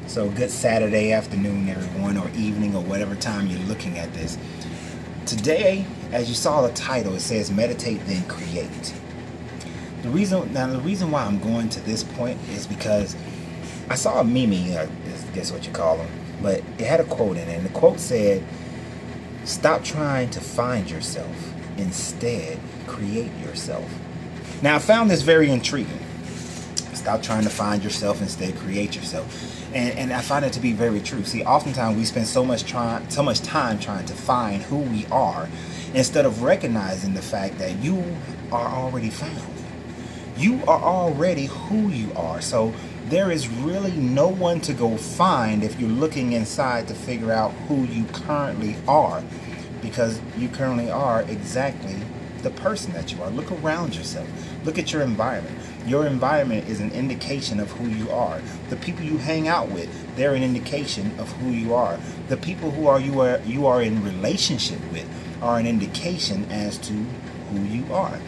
So good Saturday afternoon, everyone, or evening, or whatever time you're looking at this. Today, as you saw the title, it says meditate then create. The reason why I'm going to this point is because I saw a meme, I guess what you call them, but it had a quote in it, and the quote said, "Stop trying to find yourself, instead create yourself." Now I found this very intriguing. Stop trying to find yourself, instead create yourself. And I find it to be very true. See, oftentimes we spend so much time trying to find who we are, instead of recognizing the fact that you are already found. You are already who you are. So there is really no one to go find if you're looking inside to figure out who you currently are, because you currently are exactly the person that you are. Look around yourself. Look at your environment. Your environment is an indication of who you are. The people you hang out with, they're an indication of who you are. The people who you are in relationship with are an indication as to who you are.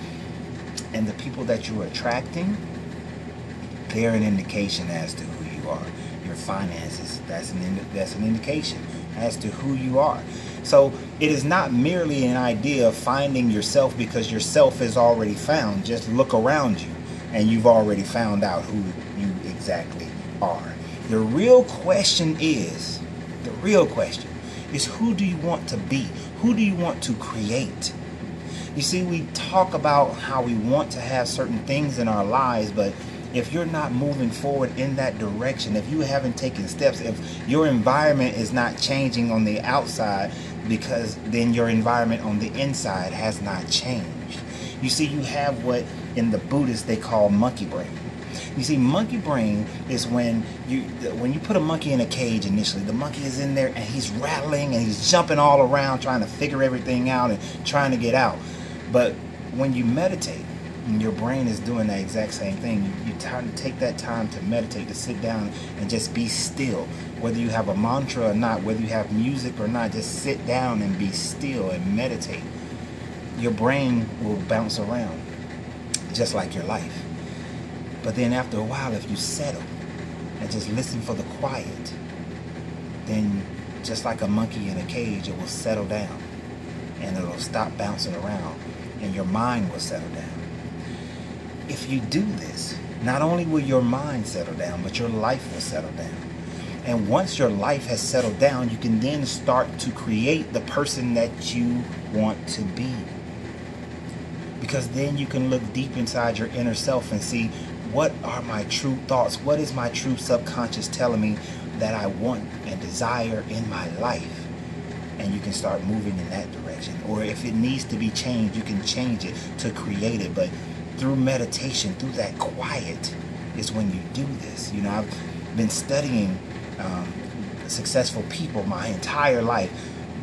And the people that you're attracting, they're an indication as to who you are. Your finances, that's an indication as to who you are. So it is not merely an idea of finding yourself because yourself is already found. Just look around you and you've already found out who you exactly are. The real question is, who do you want to be? Who do you want to create? You see, we talk about how we want to have certain things in our lives, but if you're not moving forward in that direction, if you haven't taken steps, if your environment is not changing on the outside, because then your environment on the inside has not changed. You see, you have what in the Buddhists they call monkey brain. You see, monkey brain is when you put a monkey in a cage initially, the monkey is in there and he's rattling and he's jumping all around trying to figure everything out and trying to get out. But when you meditate, and your brain is doing that exact same thing, you take that time to meditate, to sit down and just be still. Whether you have a mantra or not, whether you have music or not, just sit down and be still and meditate. Your brain will bounce around, just like your life. But then after a while, if you settle and just listen for the quiet, then just like a monkey in a cage, it will settle down and it'll stop bouncing around and your mind will settle down. If you do this, not only will your mind settle down, but your life will settle down. And once your life has settled down, you can then start to create the person that you want to be. Because then you can look deep inside your inner self and see, what are my true thoughts? What is my true subconscious telling me that I want and desire in my life? And you can start moving in that direction. Or if it needs to be changed, you can change it to create it. But through meditation, through that quiet, is when you do this. You know, I've been studying successful people my entire life,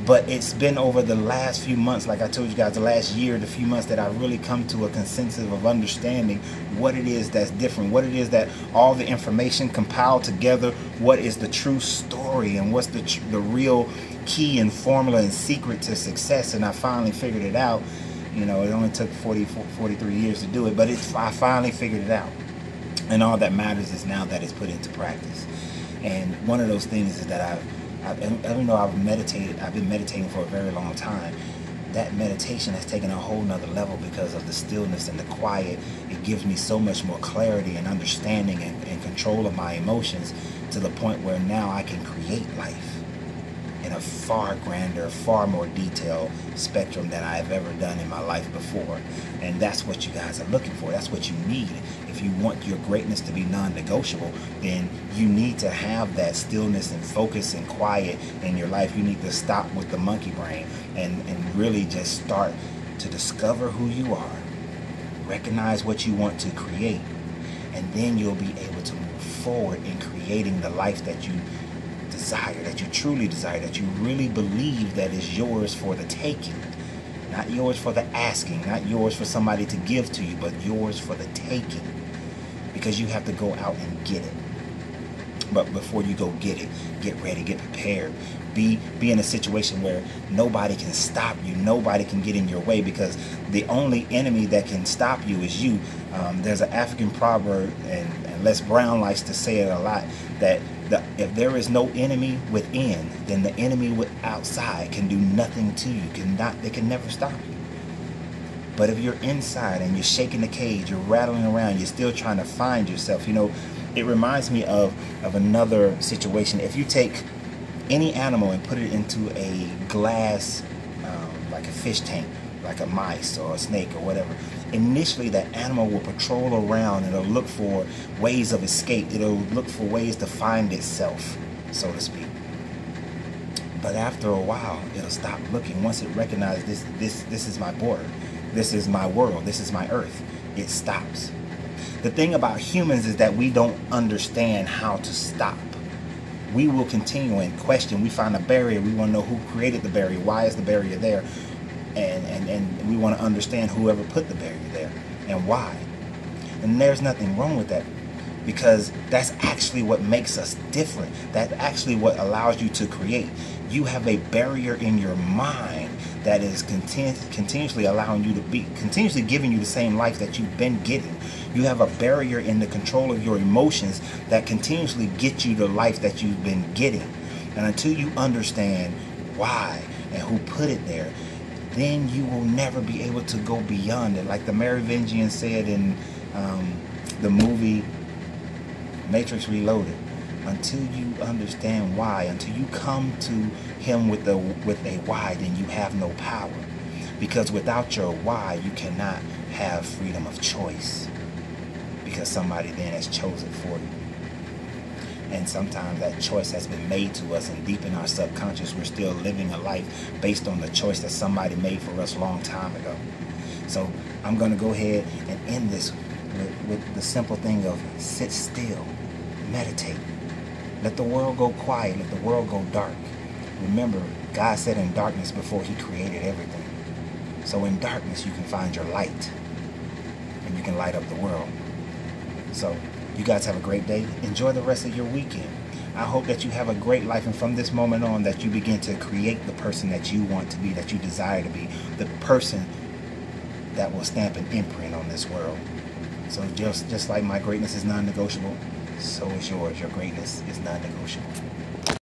but it's been over the last few months, like I told you guys, the last year, the few months, that I really come to a consensus of understanding what it is that's different, what it is that all the information compiled together, what is the true story, and what's the real key and formula and secret to success. And I finally figured it out. You know, it only took 43 years to do it, but I finally figured it out. And all that matters is now that it's put into practice. And one of those things is that even though I've been meditating for a very long time, that meditation has taken a whole nother level because of the stillness and the quiet. It gives me so much more clarity and understanding and control of my emotions, to the point where now I can create life in a far grander, far more detailed spectrum than I've ever done in my life before. And that's what you guys are looking for. That's what you need. If you want your greatness to be non-negotiable, then you need to have that stillness and focus and quiet in your life. You need to stop with the monkey brain and really just start to discover who you are, recognize what you want to create, and then you'll be able to move forward in creating the life that you desire, that you truly desire, that you really believe that is yours for the taking. Not yours for the asking, not yours for somebody to give to you, but yours for the taking. Because you have to go out and get it. But before you go get it, get ready, get prepared. Be in a situation where nobody can stop you, nobody can get in your way, because the only enemy that can stop you is you. There's an African proverb, and Les Brown likes to say it a lot, that If there is no enemy within, then the enemy outside can do nothing to you. They can never stop you. But if you're inside and you're shaking the cage, you're rattling around, you're still trying to find yourself. It reminds me of another situation. If you take any animal and put it into a glass, like a fish tank, like a mice or a snake or whatever, initially that animal will patrol around and it'll look for ways of escape. It'll look for ways to find itself, so to speak. But after a while, it'll stop looking. Once it recognizes this is my border, this is my world, this is my earth, it stops. The thing about humans is that we don't understand how to stop. We will continue and question. We find a barrier. We want to know who created the barrier. Why is the barrier there? And we want to understand whoever put the barrier there and why. And there's nothing wrong with that, because that's actually what makes us different. That's actually what allows you to create. You have a barrier in your mind that is continuously allowing you to be, continuously giving you the same life that you've been getting. You have a barrier in the control of your emotions that continuously get you the life that you've been getting. And until you understand why and who put it there, then you will never be able to go beyond it. Like the Merovingian said in the movie Matrix Reloaded, until you understand why, until you come to him with a why, then you have no power. Because without your why, you cannot have freedom of choice, because somebody then has chosen for you. And sometimes that choice has been made to us, and deep in our subconscious, we're still living a life based on the choice that somebody made for us a long time ago. So I'm going to go ahead and end this with the simple thing of sit still, meditate. Let the world go quiet, let the world go dark. Remember, God said in darkness before he created everything. So in darkness you can find your light, and you can light up the world. So you guys have a great day. Enjoy the rest of your weekend. I hope that you have a great life, and from this moment on that you begin to create the person that you want to be, that you desire to be, the person that will stamp an imprint on this world. So just like my greatness is non-negotiable, so is yours. Your greatness is non-negotiable.